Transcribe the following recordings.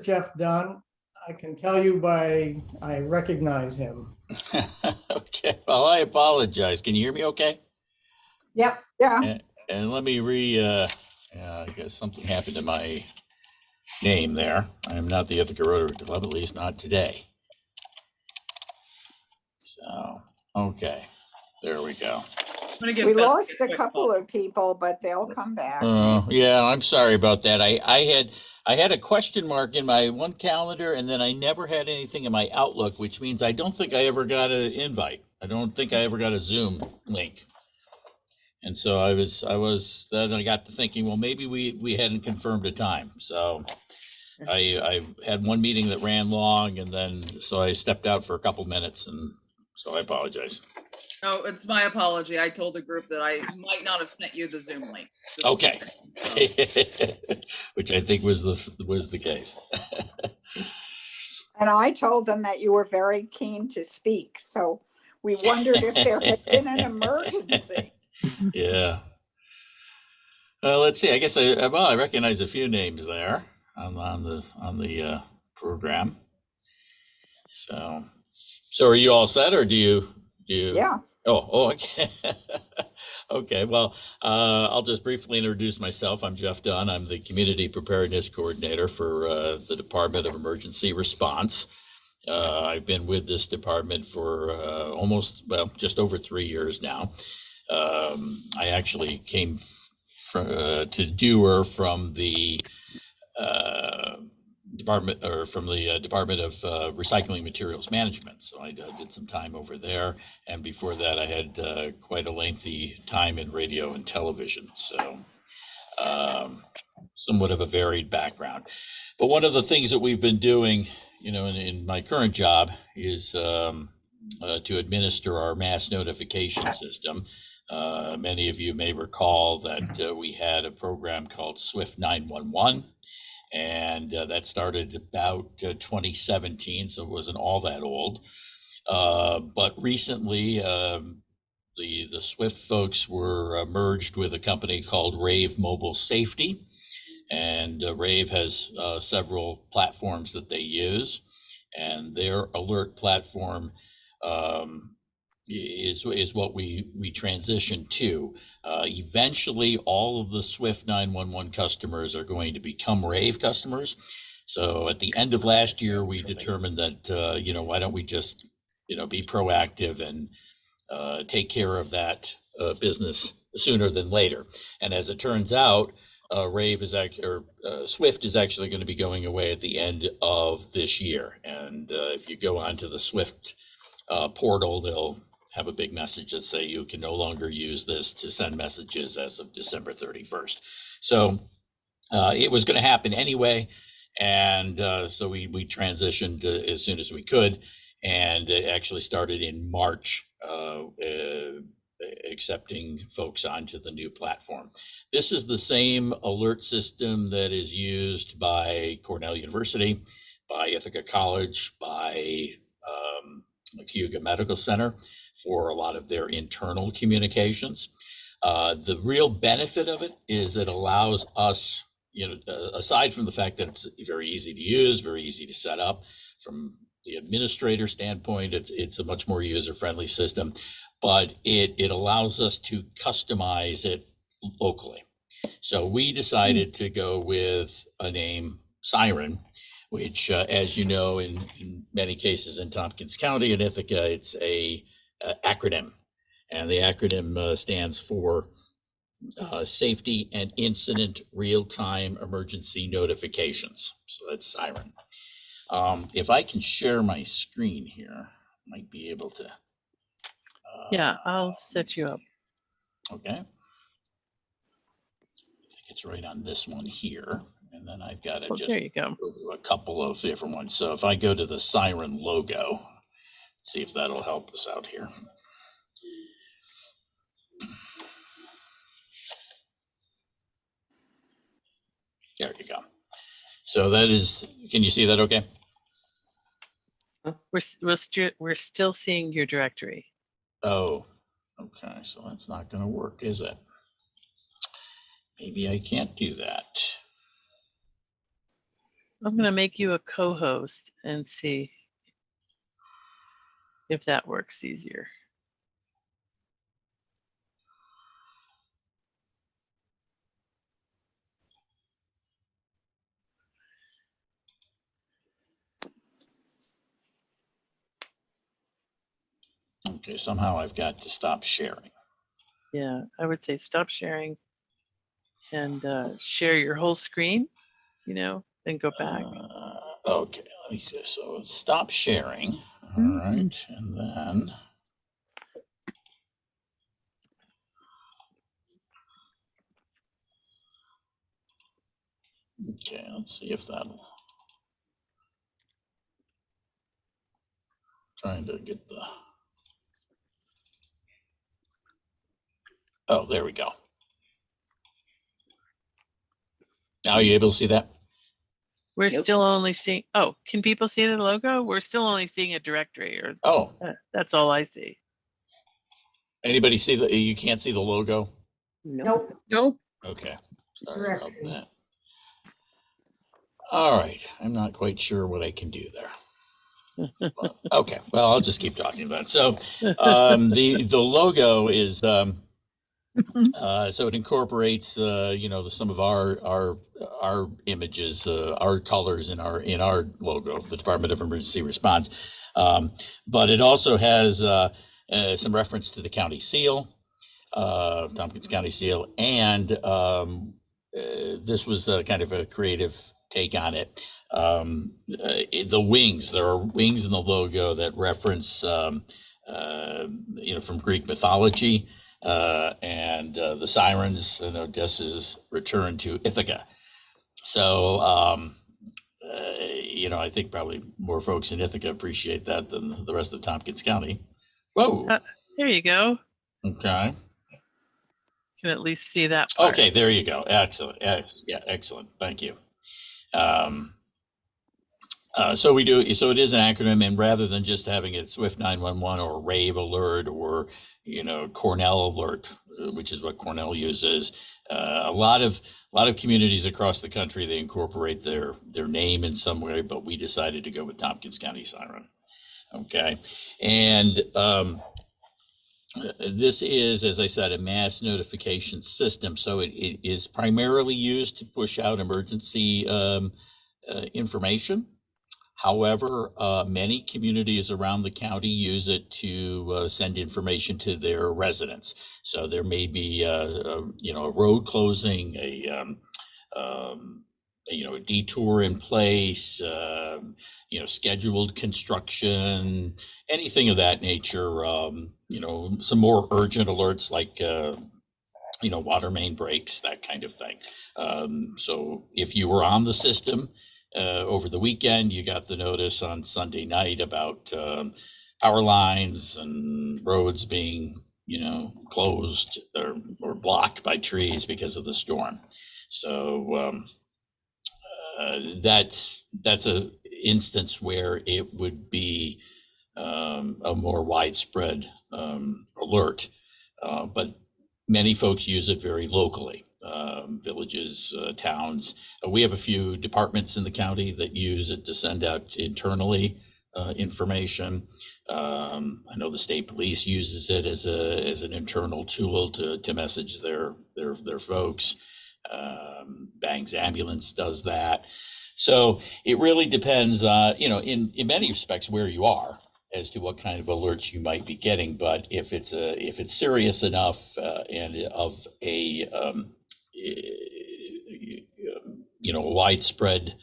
Jeff Dunn. I can tell you I recognize him. Okay, well, I apologize. Can you hear me okay? Yep. Yeah. And let me I guess something happened to my name there. I am not the Ithaca Rotary Club, at least not today. So, okay, there we go. We lost a couple of people, but they'll come back. Yeah, I'm sorry about that. I had a question mark in my one calendar, and then I never had anything in my Outlook, which means I don't think I ever got an invite. I don't think I ever got a Zoom link. And so then I got to thinking, well, maybe we hadn't confirmed a time. So I had one meeting that ran long, and then so I stepped out for a couple minutes, and so I apologize. No, it's my apology. I told the group that I might not have sent you the Zoom link. Okay. Which I think was the case. And I told them that you were very keen to speak, so we wondered if there had been an emergency. Yeah. Well, let's see. I guess I recognize a few names there on the program. So are you all set, or do you? Yeah. Oh, okay. Okay. Well, I'll just briefly introduce myself. I'm Jeff Dunn. I'm the Community Preparedness Coordinator for the Department of Emergency Response. I've been with this department for just over 3 years now. I actually came to Dewar from the Department of Recycling Materials Management. So I did some time over there, and before that, I had quite a lengthy time in radio and television. So somewhat of a varied background. But one of the things that we've been doing, in my current job is to administer our mass notification system. Many of you may recall that we had a program called Swift 911. And that started about 2017, so it wasn't all that old. But recently, the Swift folks were merged with a company called Rave Mobile Safety, and Rave has several platforms that they use, and their alert platform is what we transitioned to. Eventually, all of the Swift 911 customers are going to become Rave customers. So at the end of last year, we determined that, why don't we just, be proactive and take care of that business sooner than later. And as it turns out, Swift is actually going to be going away at the end of this year. And if you go onto the Swift portal, they'll have a big message that say you can no longer use this to send messages as of December 31st. So it was going to happen anyway. And so we transitioned as soon as we could, and it actually started in March, accepting folks onto the new platform. This is the same alert system that is used by Cornell University, by Ithaca College, by Cayuga Medical Center for a lot of their internal communications. The real benefit of it is it allows us, aside from the fact that it's very easy to use, very easy to set up, from the administrator standpoint, it's a much more user-friendly system, but it allows us to customize it locally. So we decided to go with a name, Siren, which, as you know, in many cases in Tompkins County and Ithaca, it's a acronym, and the acronym stands for Safety and Incident Real-Time Emergency Notifications. So that's Siren. If I can share my screen here, I might be able to. Yeah, I'll set you up. Okay. I think it's right on this one here. And then I've got to there you go. Go to a couple of different ones. So if I go to the Siren logo, see if that'll help us out here. There you go. So that is, can you see that okay? We're still seeing your directory. Oh, okay. So that's not going to work, is it? Maybe I can't do that. I'm gonna make you a co-host and see if that works easier. Okay, somehow I've got to stop sharing. Yeah, I would say stop sharing and share your whole screen, then go back. Okay, let me see. So stop sharing. All right, and then. Okay, let's see if that'll. Trying to get the. Oh, there we go. Now, are you able to see that? We're Nope. still only seeing, oh, can people see the logo? We're still only seeing a directory, or Oh, that's all I see. anybody see you can't see the logo? Nope. Nope. Okay, sorry about Directory. that. All right, I'm not quite sure what I can do there. But, okay, well, I'll just keep talking about it. So the logo is so it incorporates some of our images, our colors in our logo, the Department of Emergency Response, but it also has some reference to the county seal, Tompkins County seal, and this was kind of a creative take on it. The wings, there are wings in the logo that reference, from Greek mythology, and the Sirens and Odysseus' return to Ithaca. So, I think probably more folks in Ithaca appreciate that than the rest of Tompkins County. Whoa. There you go. Okay. Can at least see that part. Okay, there you go. Excellent. Yeah, excellent. Thank you. So it is an acronym, and rather than just having it Swift 911 or Rave Alert or Cornell Alert, which is what Cornell uses, a lot of communities across the country, they incorporate their name in some way, but we decided to go with Tompkins County Siren. Okay, and this is, as I said, a mass notification system. So it is primarily used to push out emergency information. However, many communities around the county use it to send information to their residents. So there may be a road closing, a detour in place, scheduled construction, anything of that nature. Some more urgent alerts like water main breaks, that kind of thing. So if you were on the system over the weekend, you got the notice on Sunday night about power lines and roads being, closed or blocked by trees because of the storm. So that's a instance where it would be a more widespread alert, but many folks use it very locally. Villages, towns. We have a few departments in the county that use it to send out internally information. I know the state police uses it as an internal tool to message their folks. Bang's ambulance does that. So it really depends, in many respects where you are as to what kind of alerts you might be getting. But if it's serious enough and of a widespread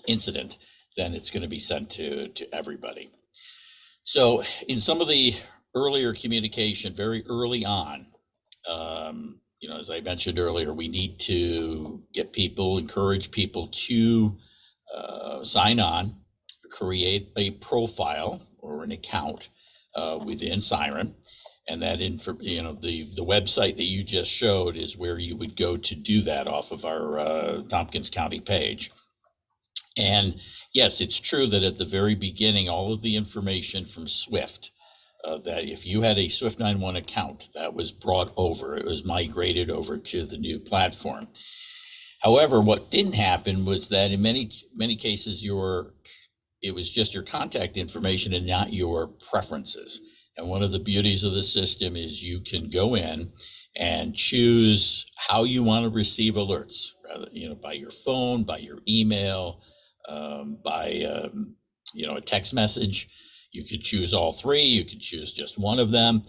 incident, then it's going to be sent to everybody. So in some of the earlier communication, very early on, as I mentioned earlier, we need to encourage people to sign on, create a profile or an account within Siren. And that the website that you just showed is where you would go to do that off of our Tompkins County page. And yes, it's true that at the very beginning, all of the information from Swift, that if you had a Swift 911 account, that was brought over. It was migrated over to the new platform. However, what didn't happen was that in many cases, it was just your contact information and not your preferences. And one of the beauties of the system is you can go in and choose how you want to receive alerts, rather, by your phone, by your email, by a text message. You could choose all three. You could choose just one of them.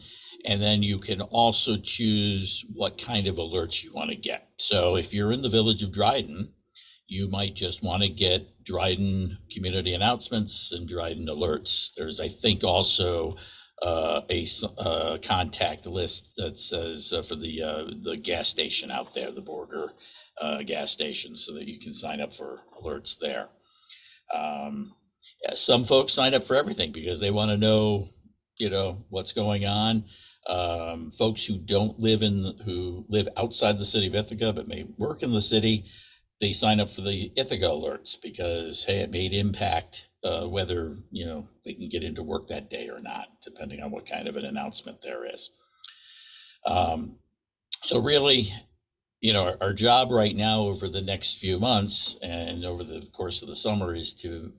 And then you can also choose what kind of alerts you want to get. So if you're in the village of Dryden, you might just want to get Dryden community announcements and Dryden alerts. There's, I think, also a contact list that says for the gas station out there, the Borger gas station, so that you can sign up for alerts there. Yeah, some folks sign up for everything because they want to know, what's going on. Folks who who live outside the city of Ithaca but may work in the city, they sign up for the Ithaca alerts because, hey, it may impact whether they can get into work that day or not, depending on what kind of an announcement there is. So really, our job right now over the next few months and over the course of the summer is to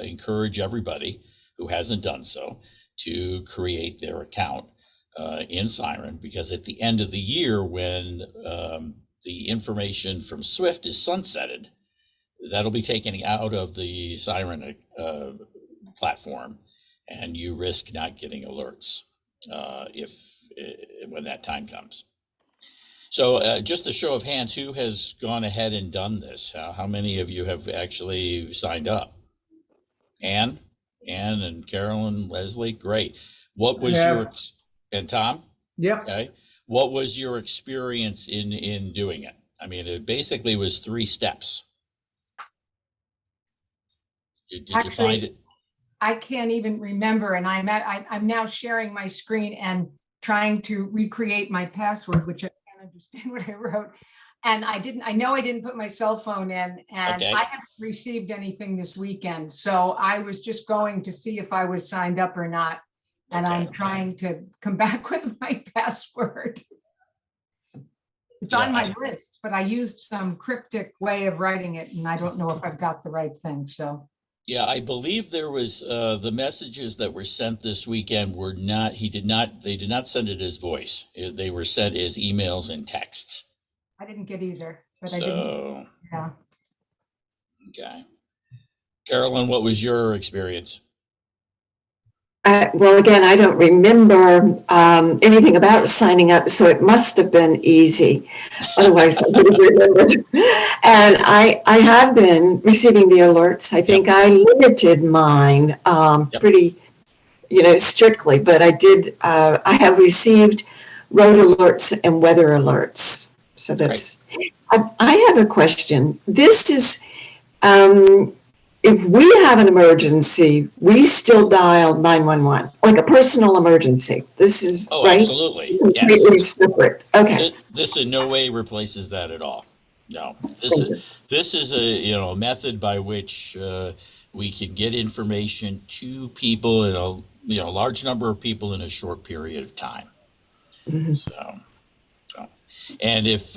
encourage everybody who hasn't done so to create their account in Siren, because at the end of the year, when the information from Swift is sunsetted, that'll be taken out of the Siren platform, and you risk not getting alerts when that time comes. So just a show of hands, who has gone ahead and done this? How many of you have actually signed up? Ann and Carolyn, Leslie, great. What was and Tom? Yep. Okay. What was your experience in doing it? I mean, it basically was 3 steps. Did you find it? I can't even remember, and I'm now sharing my screen and trying to recreate my password, which I can't understand what I wrote. And I know I didn't put my cell phone in, and Okay. I haven't received anything this weekend. So I was just going to see if I was signed up or not. And Okay. I'm trying to come back with my password. It's on my list, but I used some cryptic way of writing it, and I don't know if I've got the right thing, so. Yeah, I believe there was the messages that were sent this weekend were not, they did not send it as voice. They were sent as emails and texts. I didn't get either, but I So, didn't. Yeah. okay. Carolyn, what was your experience? Well, again, I don't remember anything about signing up, so it must have been easy. Otherwise, I would have remembered. And I have been receiving the alerts. I think I limited mine pretty, strictly, but I have received road alerts and weather alerts. So that's, I have a question. This is, if we have an emergency, we still dial 911, like a personal emergency. This is right? Absolutely. Completely Yes. separate. Okay. This in no way replaces that at all. No. This is a method by which we can get information to people in a large number of people in a short period of time. Mm-hmm. So, and if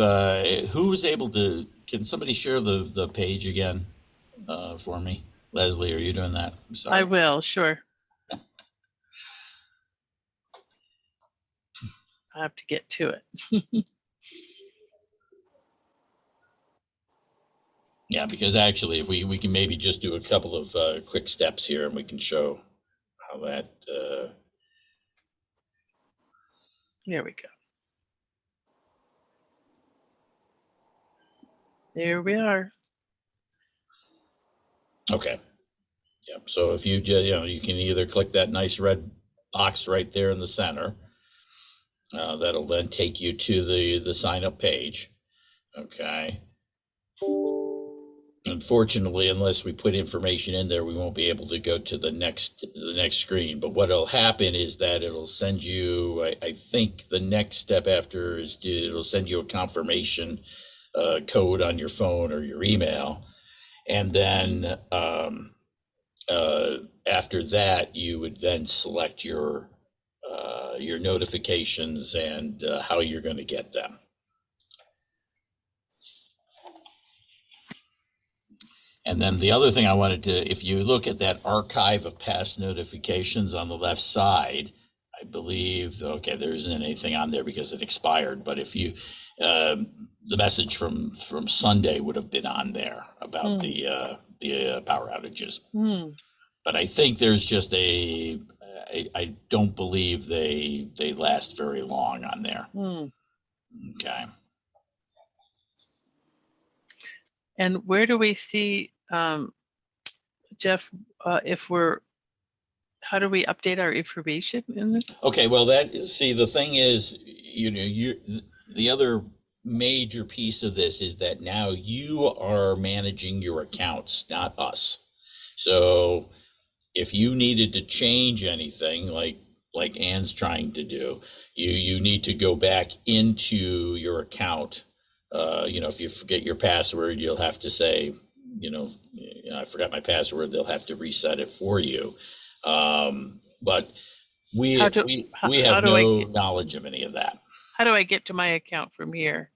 who was able to, can somebody share the page again? For me. Leslie, are you doing that? I'm sorry. I will, sure. I have to get to it. Yeah, because actually, if we can maybe just do a couple of quick steps here, and we can show how that. There we go. There we are. Okay. Yep. So if you you can either click that nice red box right there in the center. That'll then take you to the sign up page. Okay. Unfortunately, unless we put information in there, we won't be able to go to the next screen. But what'll happen is that it'll send you, I think the next step after is it'll send you a confirmation code on your phone or your email. And then after that, you would then select your notifications and how you're going to get them. And then the other thing I wanted to, if you look at that archive of past notifications on the left side, I believe, okay, there isn't anything on there because it expired, but if you, the message from Sunday would have been on there about the power outages. But I think there's just I don't believe they last very long on there. Okay. And where do we see, Jeff, how do we update our information in this? Okay, well, the thing is, the other major piece of this is that now you are managing your accounts, not us. So if you needed to change anything like Ann's trying to do, you need to go back into your account. If you forget your password, you'll have to say, I forgot my password. They'll have to reset it for you. But we have no knowledge of any of that. How do I get to my account from here?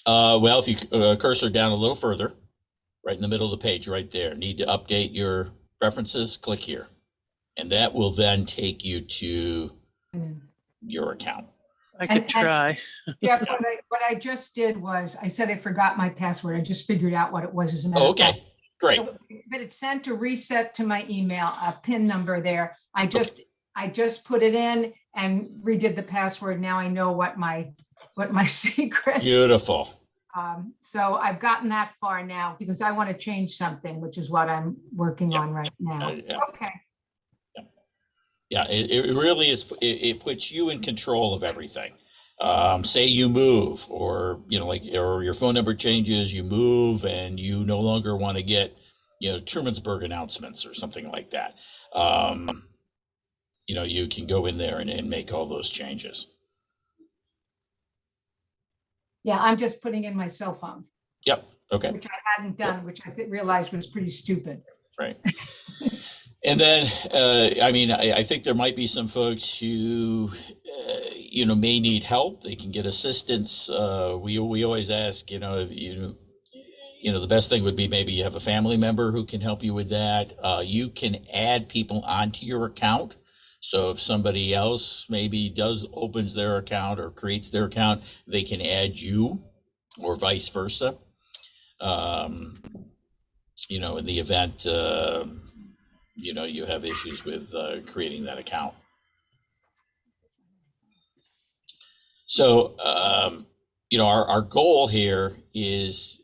Well, if you cursor down a little further, right in the middle of the page, right there, need to update your preferences, click here. And that will then take you to your account. I could try. Yeah, what I just did was, I said I forgot my password. I just figured out what it was as a matter of fact. Okay, great. So, but it sent a reset to my email, a PIN number there. I just put it in and redid the password. Now I know what my secret. Beautiful. So I've gotten that far now because I want to change something, which is what I'm working on right now. Okay. Yeah, it really is. It puts you in control of everything. Say you move, or or your phone number changes, you move, and you no longer want to get Trumansburg announcements or something like that. You can go in there and make all those changes. Yeah, I'm just putting in my cell phone. Yep. Okay. Which I hadn't done, which I realized was pretty stupid. Right. And then, I think there might be some folks who, may need help. They can get assistance. We always ask, the best thing would be maybe you have a family member who can help you with that. You can add people onto your account. So if somebody else maybe opens their account or creates their account, they can add you, or vice versa. In the event, you have issues with creating that account. So, our goal here is,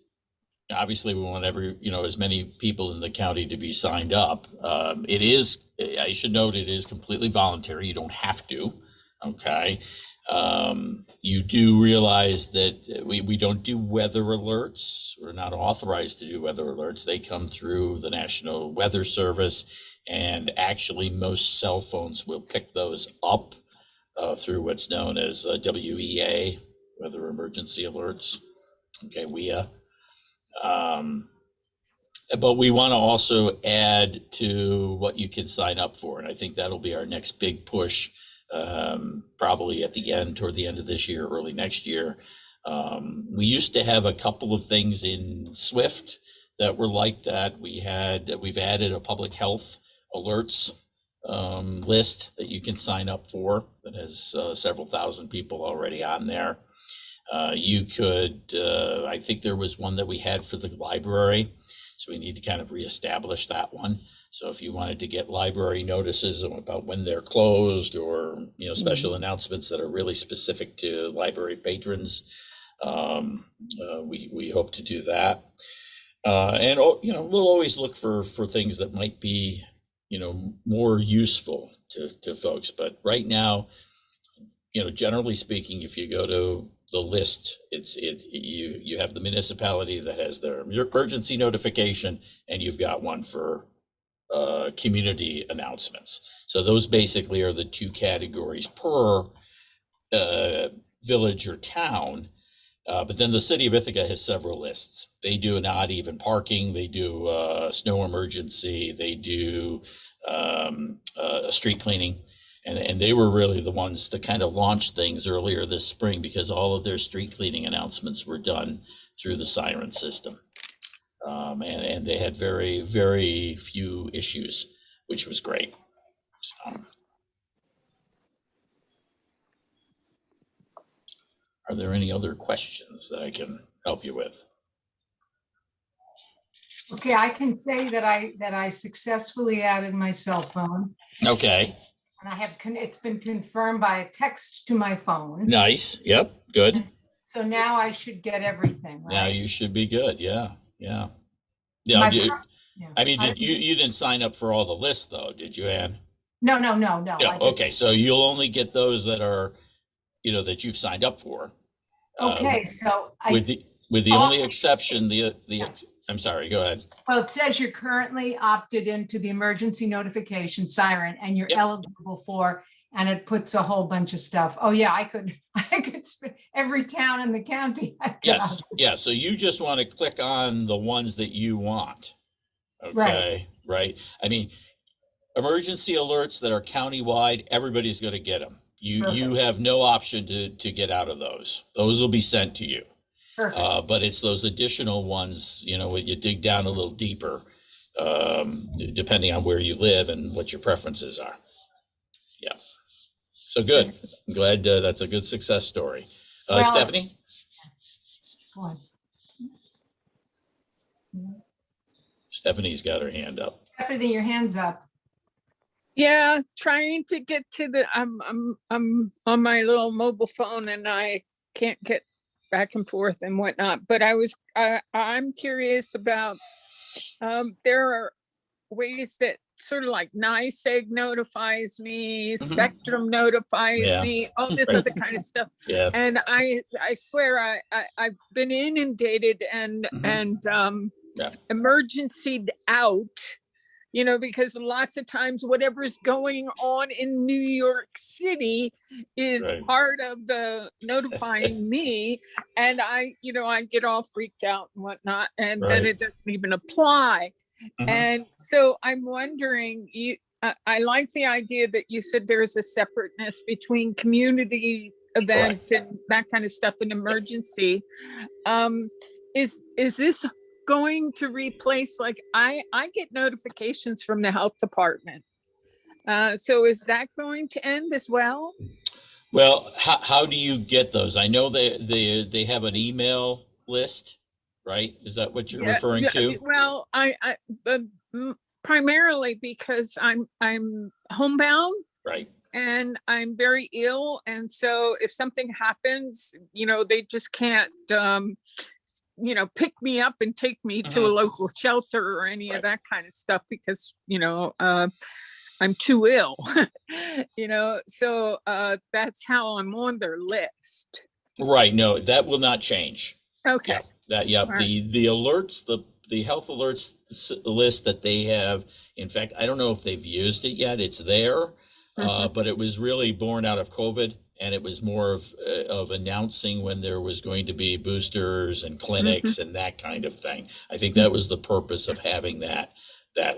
obviously we want as many people in the county to be signed up. I should note, it is completely voluntary. You don't have to, okay? You do realize that we don't do weather alerts. We're not authorized to do weather alerts. They come through the National Weather Service, and actually most cell phones will pick those up through what's known as WEA, Weather Emergency Alerts, okay, WEA. But we want to also add to what you can sign up for, and I think that'll be our next big push. Probably toward the end of this year, early next year. We used to have a couple of things in Swift that were like that. We've added a public health alerts list that you can sign up for that has several thousand people already on there. You could, I think there was one that we had for the library, so we need to kind of reestablish that one. So if you wanted to get library notices about when they're closed, or special announcements that are really specific to library patrons, we hope to do that. And we'll always look for things that might be more useful to folks. But right now, generally speaking, if you go to the list, you have the municipality that has their emergency notification, and you've got one for community announcements. So those basically are the two categories per village or town. But then the city of Ithaca has several lists. They do an odd even parking, they do snow emergency, they do street cleaning. And they were really the ones to kind of launch things earlier this spring, because all of their street cleaning announcements were done through the Siren system. And they had very, very few issues, which was great. So, are there any other questions that I can help you with? Okay, I can say that I successfully added my cell phone, Okay, and it's been confirmed by a text to my phone. nice. Yep, good. So now I should get everything, Now right? you should be good. Yeah, yeah. My Yeah. pro- yeah. I mean, you didn't sign up for all the lists though, did you, Ann? No. Yeah. I just- Okay, so you'll only get those that are, that you've signed up for. Okay, so With the only exception, I'm sorry, go ahead. well, it says you're currently opted into the emergency notification Siren and you're Yep. eligible for, and it puts a whole bunch of stuff. Oh yeah, I could spend every town in the county. Yes, yeah, so you just want to click on the ones that you want. Okay, right? I mean, emergency alerts that are countywide, everybody's going to get them. You have no option to get out of those. Those will be sent to you. Perfect. But it's those additional ones, you dig down a little deeper, depending on where you live and what your preferences are. Yeah. So good. I'm glad that's a good success story. Well, Stephanie? Go on. Stephanie's got her hand up. Stephanie, your hand's up. Yeah, trying to get to the I'm on my little mobile phone and I can't get back and forth and whatnot. But I'm curious about there are ways that sort of like NICEAG notifies me, Spectrum notifies Yeah. me, all this other kind of stuff. Yeah. And I swear I've been inundated and Yeah. emergencied out, because lots of times whatever's going on in New York City is Right. part of the notifying me. And I get all freaked out and whatnot, and then Right. it doesn't even apply. Mhm. And so I'm wondering, I like the idea that you said there's a separateness between community events and that kind of stuff in emergency. Is this going to replace, like, I get notifications from the health department. So is that going to end as well? Well, how do you get those? I know they have an email list, right? Is that what you're referring to? Well, I primarily because I'm homebound. Right. And I'm very ill. And so if something happens, they just can't, pick me up and take me to a local shelter or any of that kind of stuff because, I'm too ill, so that's how I'm on their list. Right. No, that will not change. Okay. Yeah, the alerts, the health alerts list that they have. In fact, I don't know if they've used it yet. It's there. But it was really born out of COVID, and it was more of announcing when there was going to be boosters and clinics and that kind of thing. I think that was the purpose of having that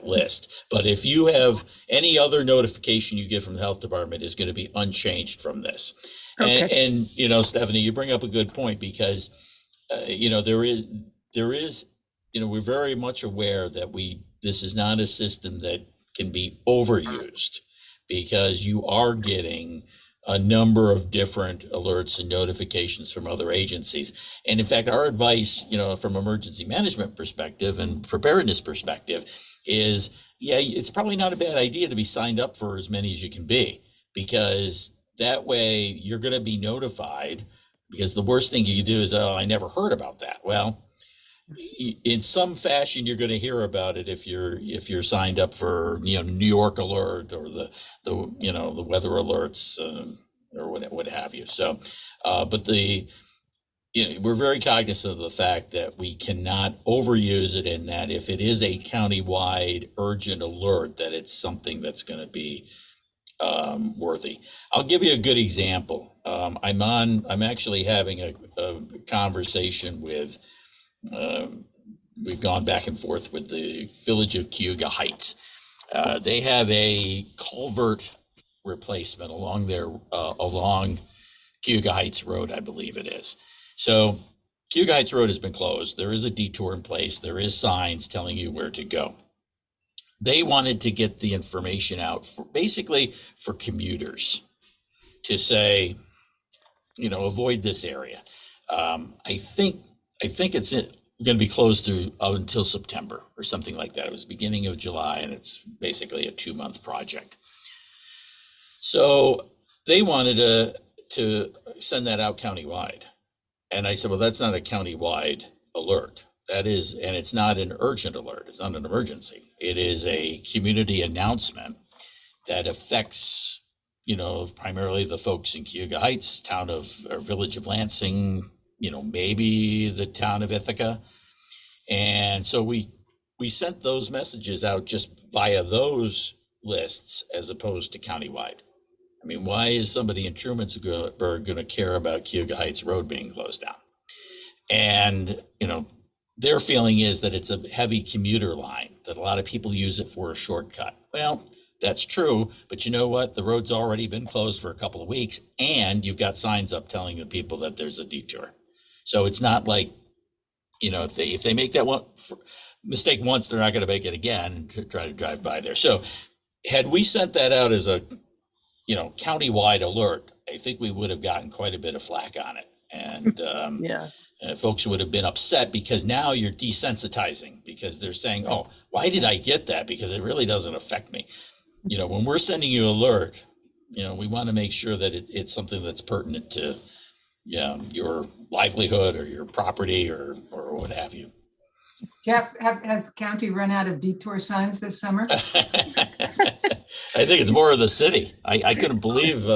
list. But if you have any other notification you get from the health department is going to be unchanged from this. Okay. And Stephanie, you bring up a good point because there is we're very much aware that this is not a system that can be overused, because you are getting a number of different alerts and notifications from other agencies. And in fact, our advice, from emergency management perspective and preparedness perspective is, it's probably not a bad idea to be signed up for as many as you can be, because that way you're going to be notified, because the worst thing you can do is, I never heard about that. Well, in some fashion you're going to hear about it if you're signed up for New York Alert or the weather alerts or what have you. So but we're very cognizant of the fact that we cannot overuse it, in that if it is a countywide urgent alert, that it's something that's going to be worthy. I'll give you a good example. I'm actually having a conversation with we've gone back and forth with the village of Cayuga Heights. They have a culvert replacement along Cayuga Heights Road, I believe it is. So Cayuga Heights Road has been closed. There is a detour in place. There is signs telling you where to go. They wanted to get the information out for basically for commuters to say, avoid this area. I think it's going to be closed until September or something like that. It was beginning of July, and it's basically a 2-month project. So they wanted to send that out countywide. And I said, well, that's not a countywide alert. That is, and it's not an urgent alert. It's not an emergency. It is a community announcement that affects, primarily the folks in Cayuga Heights, town of, or village of Lansing, maybe the town of Ithaca. And so we sent those messages out just via those lists as opposed to countywide. I mean, why is somebody in Trumansburg going to care about Cayuga Heights Road being closed down? And, their feeling is that it's a heavy commuter line, that a lot of people use it for a shortcut. Well, that's true, but you know what? The road's already been closed for a couple of weeks, and you've got signs up telling the people that there's a detour. So it's not like, if they make that one mistake once, they're not going to make it again and try to drive by there. So had we sent that out as a, countywide alert, I think we would have gotten quite a bit of flack on it. And Yeah. folks would have been upset because now you're desensitizing, because they're saying, oh, why did I get that? Because it really doesn't affect me. When we're sending you alert, we want to make sure that it's something that's pertinent to your livelihood or your property or what have you. Jeff, has county run out of detour signs this summer? I think it's more of the city. I couldn't believe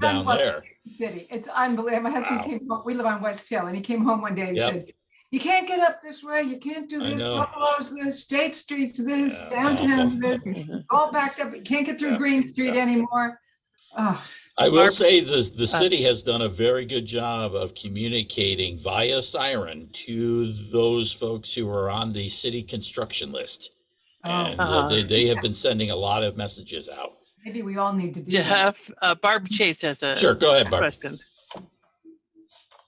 down there. City, it's unbelievable. My husband Wow. came home, we live on West Hill, and he came home one day and he Yep. said, you can't get up this way, you can't do I this, know. Buffalo's this, State Street's this, Yeah, it's downtown's awful. this, all backed up, you can't get through Yeah, Green Street yeah. anymore. Oh, I will Barb- say the city has done a very good job of communicating via Siren to those folks who are on the city construction list. And they have been sending a lot of messages out. maybe we all need to do that. Jeff, Barb Chase has a Sure, go ahead, Barb. question.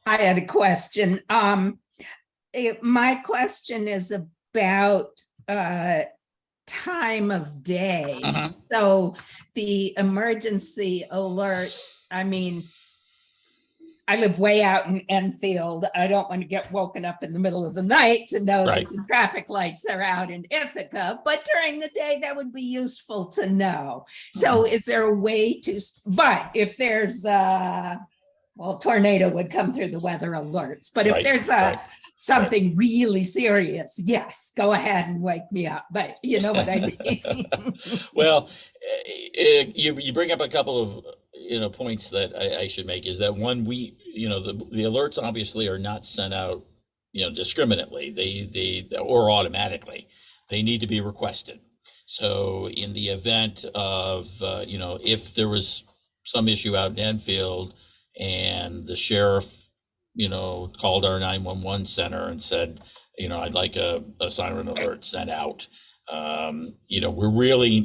I had a question. My question is about time of day. Uh-huh. So the emergency alerts, I mean, I live way out in Enfield. I don't want to get woken up in the middle of the night to know Right. that the traffic lights are out in Ithaca, but during the day, that would be useful to know. So is there a way to, but if there's tornado would come through the weather alerts, but if Right, there's right. something really serious, yes, go ahead and wake me up, but you know what I mean? Well, you bring up a couple of points that I should make. Is that one, the alerts obviously are not sent out discriminately, they or automatically. They need to be requested. So in the event of if there was some issue out in Enfield and the sheriff called our 911 center and said, I'd like a siren alert sent out, we're really,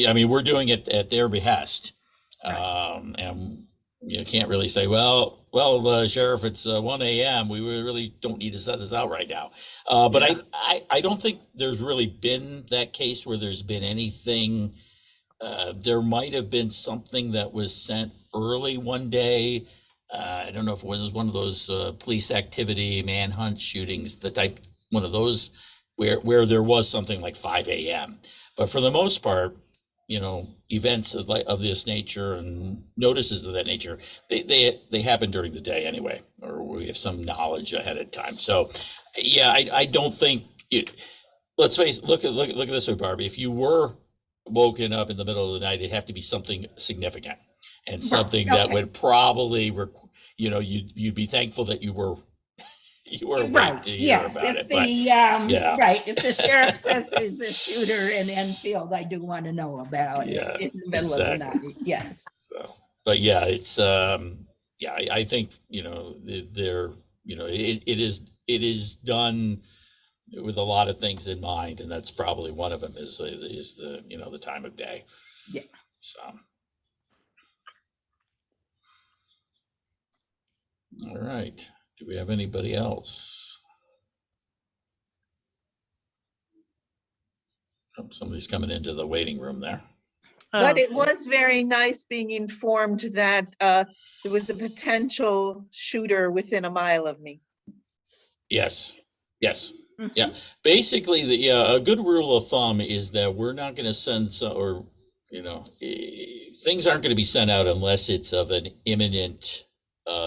we're doing it at their behest. And you can't really say, well, Sheriff, it's 1 a.m. We really don't need to set this out right now. But I don't think there's really been that case where there's been anything. There might have been something that was sent early one day. I don't know if it was one of those police activity, manhunt shootings, the type, one of those where there was something like 5 a.m. But for the most part, events of this nature and notices of that nature, they happen during the day anyway, or we have some knowledge ahead of time. So, I don't think let's face it, look at this way, Barbie. If you were woken up in the middle of the night, it'd have to be something significant and something that would probably, you'd be thankful that you were awake to hear Yes, about if it. right, if the sheriff says there's a shooter in Enfield, I do want to know about it in the middle of the night, yes. So, but it's I think they're it is done with a lot of things in mind, and that's probably one of them is the the time of day. Yeah. So. All right. Do we have anybody else? Oh, somebody's coming into the waiting room there. But Oh, it was very nice being informed that there was a potential shooter within a mile of me. Yes, yes. Yeah, basically, a good rule of thumb is that we're not going to send things aren't going to be sent out unless it's of an imminent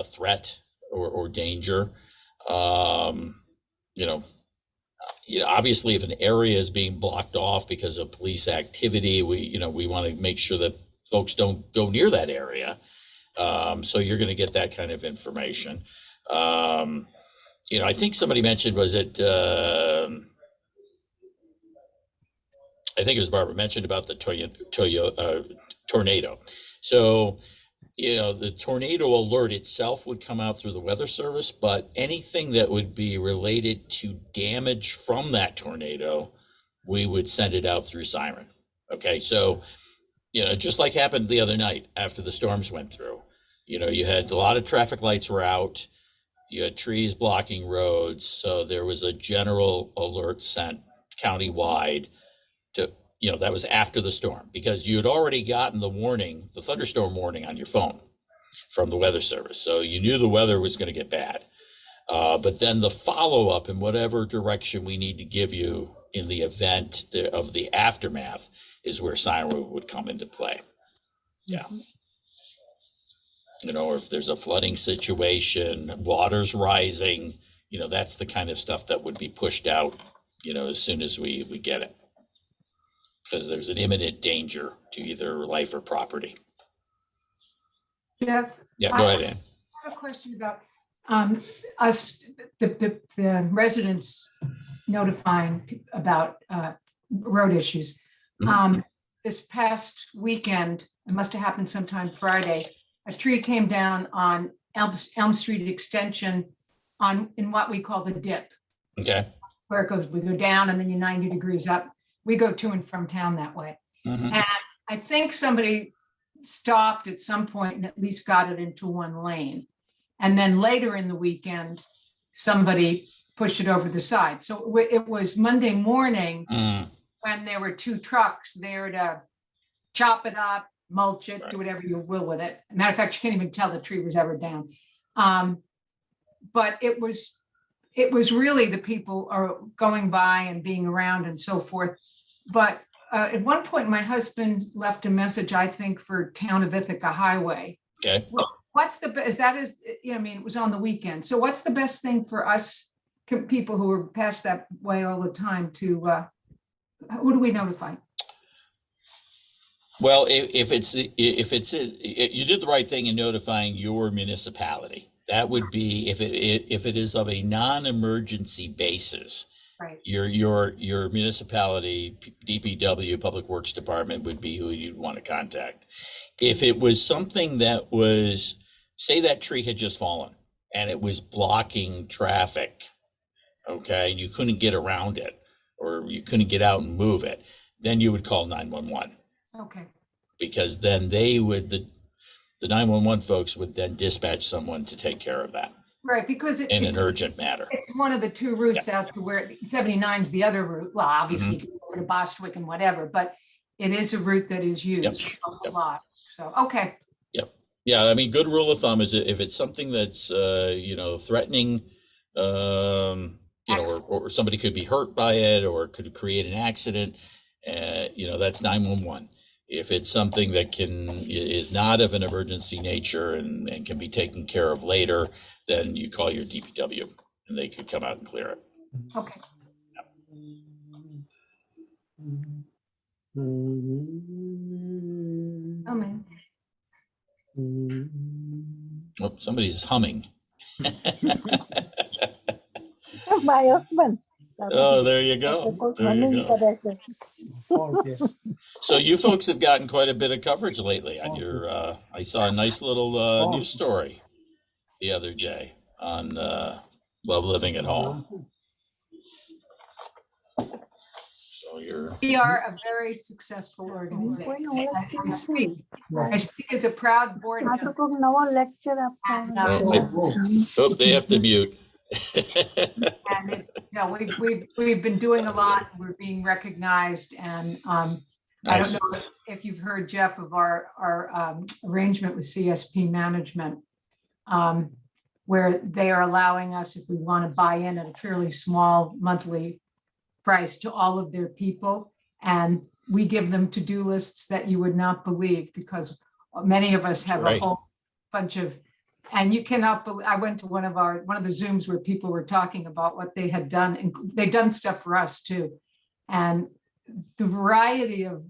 threat or danger. You know, obviously, if an area is being blocked off because of police activity, we want to make sure that folks don't go near that area. So you're going to get that kind of information. I think somebody mentioned, was it? I think it was Barbara mentioned about the tornado. So, the tornado alert itself would come out through the Weather Service, but anything that would be related to damage from that tornado, we would send it out through Siren. Okay, so, just like happened the other night after the storms went through, you had a lot of traffic lights were out, you had trees blocking roads, so there was a general alert sent countywide to, that was after the storm, because you had already gotten the thunderstorm warning on your phone from the Weather Service. So you knew the weather was going to get bad. But then the follow-up in whatever direction we need to give you in the event of the aftermath is where Siren would come into play. Yeah. Or if there's a flooding situation, water's rising, that's the kind of stuff that would be pushed out, as soon as we get it. Because there's an imminent danger to either life or property. Jeff, Yeah, go ahead, Ann. I have a question about us, the residents notifying about road issues. This past weekend, it must have happened sometime Friday, a tree came down on Elm Street Extension in what we call the dip. Okay. Where it goes, we go down and then you're 90 degrees up. We go to and from town that way. And I think somebody stopped at some point and at least got it into one lane. And then later in the weekend, somebody pushed it over the side. So it was Monday morning when there were two trucks there to chop it up, mulch it, do whatever you will with it. Matter of fact, you can't even tell the tree was ever down. But it was really the people are going by and being around and so forth. But at one point, my husband left a message, I think, for Town of Ithaca Highway. Okay. What's the best? It was on the weekend. So what's the best thing for us people who are passed that way all the time to, who do we notify? Well, if you did the right thing in notifying your municipality. That would be if it is of a non-emergency basis. Right. Your municipality, DPW, Public Works Department would be who you'd want to contact. If it was something that was, say that tree had just fallen and it was blocking traffic, okay, and you couldn't get around it or you couldn't get out and move it, then you would call 911. Okay. Because then the 911 folks would then dispatch someone to take care of that. Right, because in an urgent matter. It's one of the two routes out to where 79 is the other route. Well, obviously you can go to Bostwick and whatever, but it is a route that is used a lot. So, okay. Yep. Yeah, I mean, good rule of thumb is if it's something that's, threatening, or somebody could be hurt by it or could create an accident, that's 911. If it's something that is not of an emergency nature and can be taken care of later, then you call your DPW and they could come out and clear it. Okay. Oh, man. Oh, somebody's humming. My husband. Oh, there you go. There you go. So you folks have gotten quite a bit of coverage lately on your, I saw a nice little news story the other day on Love Living at Home. So you're, We are a very successful organization. I speak as a proud board member. oh, they have to mute. And we've been doing a lot. We're being recognized, and I Nice. don't know if you've heard, Jeff, of our arrangement with CSP Management, where they are allowing us, if we want to buy in at a fairly small monthly price, to all of their people, and we give them to-do lists that you would not believe, because many of us have a Right. whole bunch of. And you cannot believe, I went to one of the Zooms where people were talking about what they had done, and they've done stuff for us too. And the variety of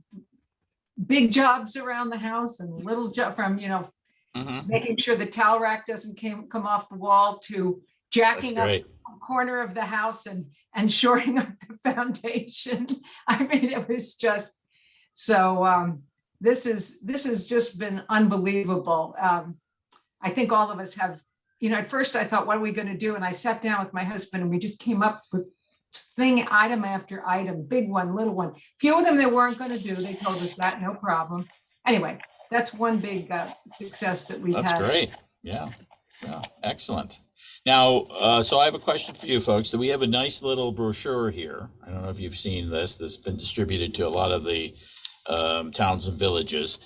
big jobs around the house and little job from, Mhm. making sure the towel rack doesn't come off the wall, to That's jacking up great. a corner of the house and shoring up the foundation. I mean, it was just, so this has just been unbelievable. I think all of us have, at first I thought, what are we going to do? And I sat down with my husband and we just came up with item after item, big one, little one. Few of them they weren't going to do. They told us that, no problem. Anyway, that's one big success that we've That's had. great. Yeah. Excellent. Now, so I have a question for you folks. We have a nice little brochure here. I don't know if you've seen this. This has been distributed to a lot of the towns and villages.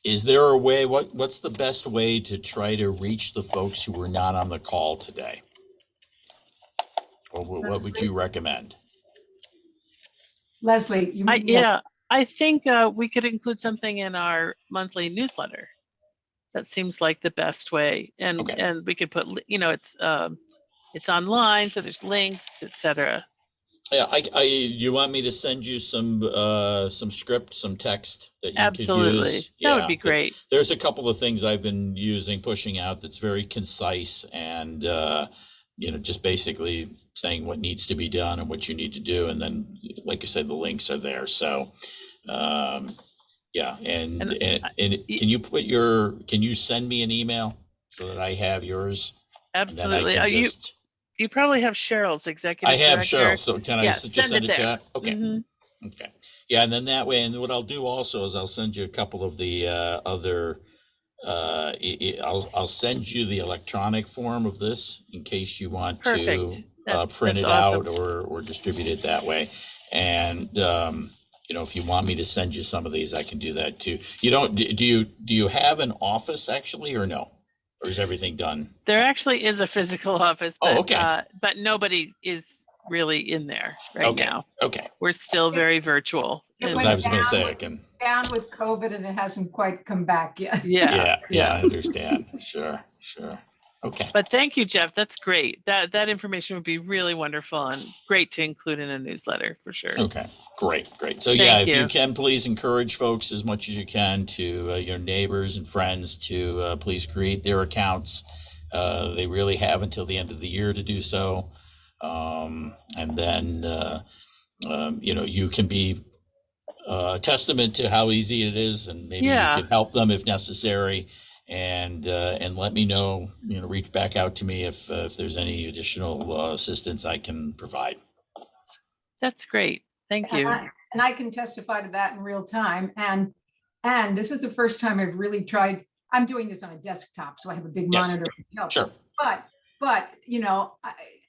Is there a way, what's the best way to try to reach the folks who were not on the call today? Or what would you recommend? Leslie, I think we could include something in our monthly newsletter. That seems like the best way, and Okay. and we could put, it's online, so there's links, etc. Yeah, you want me to send you some script, some text that you Absolutely. could use? That would be great. There's a couple of things I've been pushing out that's very concise and, just basically saying what needs to be done and what you need to do. And then, like I said, the links are there. So, yeah. And can you send me an email so that I have yours? Absolutely. You probably have Cheryl's executive I have director. Cheryl, so can I just send it to there. her? Okay. Mhm. Okay. Yeah, and then that way, and what I'll do also is I'll send you a couple of the other, I'll send you the electronic form of this in case you want Perfect. to print it That's out awesome. or distribute it that way. And, if you want me to send you some of these, I can do that too. Do you have an office actually, or no? Or is everything done? There actually is a physical office, but, okay. But nobody is really in there right now. Okay. We're still very virtual. Because I was going to say I can. Down with COVID and it hasn't quite come back yet. Yeah. I understand. Sure. Okay. But thank you, Jeff. That's great. That information would be really wonderful and great to include in a newsletter for sure. Okay, great. So Thank if you. you can, please encourage folks as much as you can to your neighbors and friends to please create their accounts. They really have until the end of the year to do so. And then, you can be a testament to how easy it is, and maybe you can help them if necessary. And let me know, reach back out to me if there's any additional assistance I can provide. That's great. Thank you. And I can testify to that in real time. And this is the first time I've really tried. I'm doing this on a desktop, so I have a big monitor. Sure. But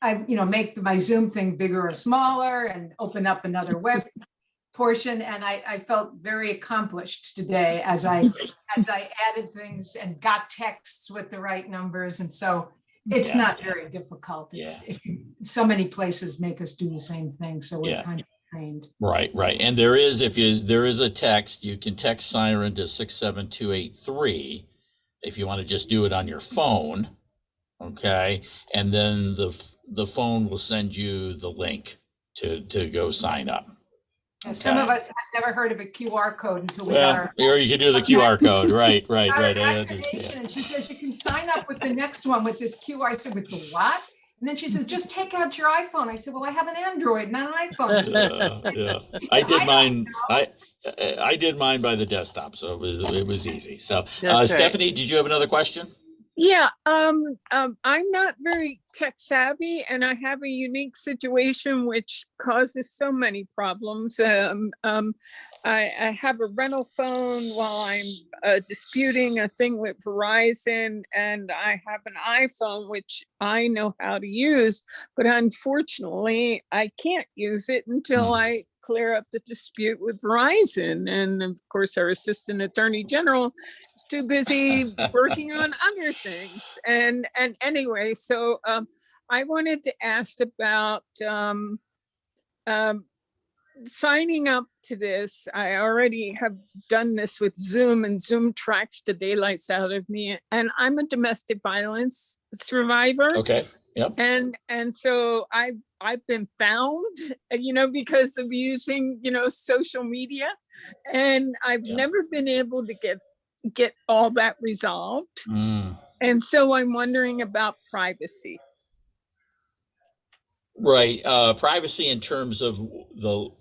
I make my Zoom thing bigger or smaller and open up another web portion, and I felt very accomplished today as I added things and got texts with the right numbers, and so it's not very difficult. So many places make us do the same thing, so we're kind of trained. Right. And there is a text. You can text Siren to 67283 if you want to just do it on your phone. Okay, and then the phone will send you the link to go sign up. Okay. Some of us have never heard of a QR code until we got our. Or you can do the QR code, right. I understand. And she says you can sign up with the next one with this QR. I said, with the what? And then she says, just take out your iPhone. I said, well, I have an Android, not an iPhone. I did mine. I did mine by the desktop, so it was easy. So, That's Stephanie, right. did you have another question? Yeah, I'm not very tech savvy and I have a unique situation which causes so many problems. I have a rental phone while I'm disputing a thing with Verizon, and I have an iPhone which I know how to use, but unfortunately I can't use it until I clear up the dispute with Verizon. And of course, our assistant attorney general is too busy working on other things. And anyway, so I wanted to ask about signing up to this. I already have done this with Zoom, and Zoom tracks the daylights out of me. And I'm a domestic violence survivor. Okay. Yep. And so I've been found, because of using, social media, and I've never been able to get all that resolved. And so I'm wondering about privacy. Right. Privacy in terms of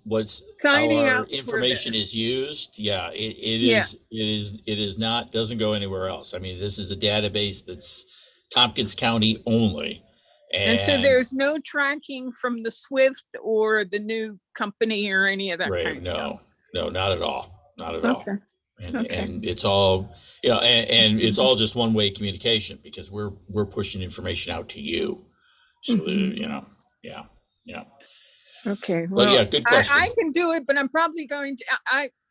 what's Signing our up for information this. is used. Yeah, it Yeah. is not, doesn't go anywhere else. I mean, this is a database that's Tompkins County only. And so there's no tracking from the Swift or the new company or any of that kind of stuff. No, not at all. Not at all. Okay. And it's all, and it's all just one-way communication, because we're pushing information out to you. So that, yeah. Okay. But Well, yeah, good question. I can do it, but I'm probably going to,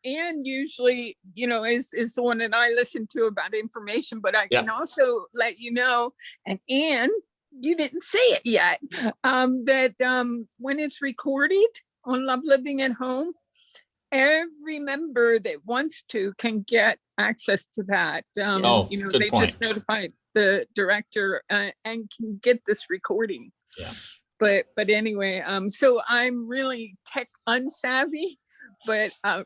Anne usually, is the one that I listen to about information, but I can also let you know, and Anne, you didn't say it yet, that when it's recorded on Love Living at Home, every member that wants to can get access to that. Good they point. just notified the director and can get this recording. Yeah. But anyway, so I'm really tech unsavvy, but I'll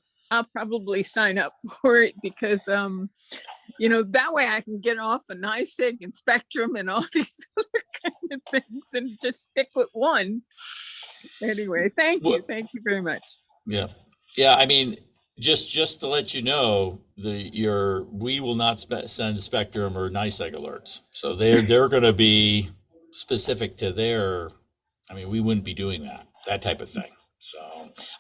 probably sign up for it because that way I can get off of NICEAG and Spectrum and all these other kind of things and just stick with one. Anyway, thank you very much. Yeah. I mean, just to let you know, we will not send Spectrum or NICEAG alerts. So they're going to be specific to their. I mean, we wouldn't be doing that type of thing. So,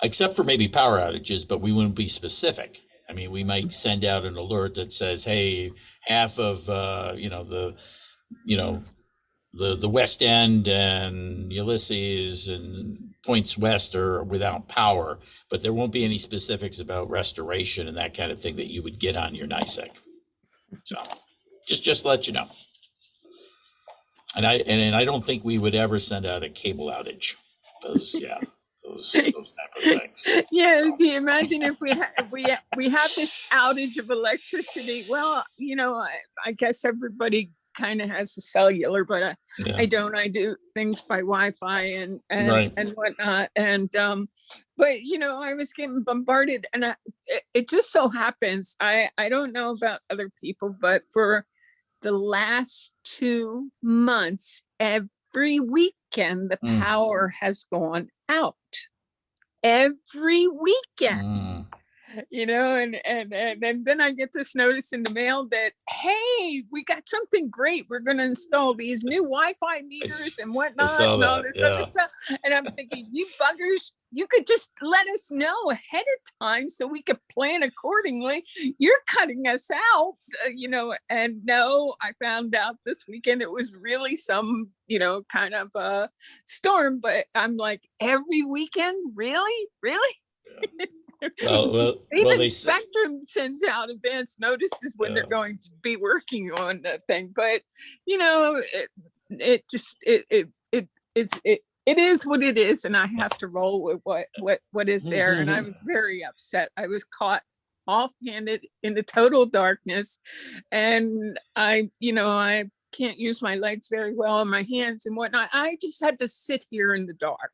except for maybe power outages, but we wouldn't be specific. I mean, we might send out an alert that says, "Hey, half of the West End and Ulysses and points west are without power," but there won't be any specifics about restoration and that kind of thing that you would get on your NICEAG. So, just to let you know. And I don't think we would ever send out a cable outage. Those type of things. Yeah, so. Do you imagine if we have this outage of electricity? Well, I guess everybody kind of has a cellular, but I don't. I do things by Wi-Fi and whatnot. And but I was getting bombarded, and it just so happens I don't know about other people, but for the last 2 months, every weekend, the power has gone out. Every weekend. And then I get this notice in the mail that, hey, we got something great. We're going to install these new Wi-Fi meters and whatnot and all this other stuff. And I'm thinking, you buggers, you could just let us know ahead of time so we could plan accordingly. You're cutting us out, and no, I found out this weekend it was really some, kind of a storm, but I'm like, every weekend, really? Yeah. Well, even Spectrum sends out advance notices when they're going to be working on the thing, but it is what it is, and I have to roll with what is there. And I was very upset. I was caught off-handed in the total darkness, and I can't use my legs very well and my hands and whatnot. I just had to sit here in the dark.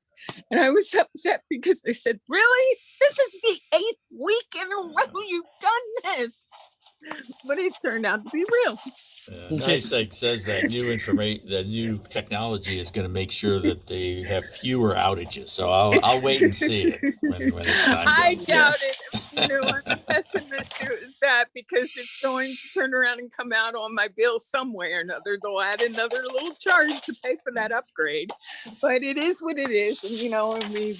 And I was upset because they said, really? This is the 8th week in a row you've done this. But it turned out to be real. NICEAG says that new technology is going to make sure that they have fewer outages. So I'll wait and see it when it's time. I doubt it. I'm a pessimist with that because it's going to turn around and come out on my bill some way or another. They'll add another little charge to pay for that upgrade. But it is what it is. And, and we,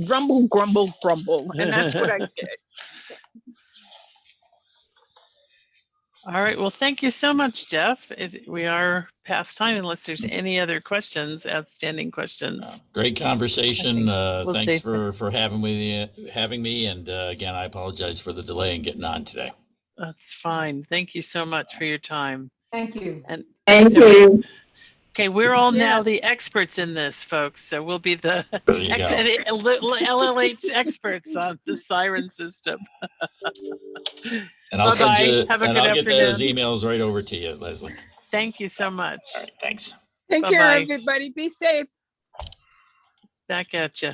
grumble, grumble, grumble. And that's what I get. All right. Well, thank you so much, Jeff. We are past time unless there's any other questions, outstanding questions. Great conversation. we'll Thanks say- for having me. And again, I apologize for the delay in getting on today. That's fine. Thank you so much for your time. Thank you. And Thank you. okay, we're all now Yes. the experts in this, folks. So we'll be the There you go. LLH experts on the Siren system. And I'll send Bye-bye. you, Have a and good I'll get those afternoon. emails right over to you, Leslie. Thank you so much. All right, thanks. Take care, Bye-bye. everybody. Be safe. Back at you.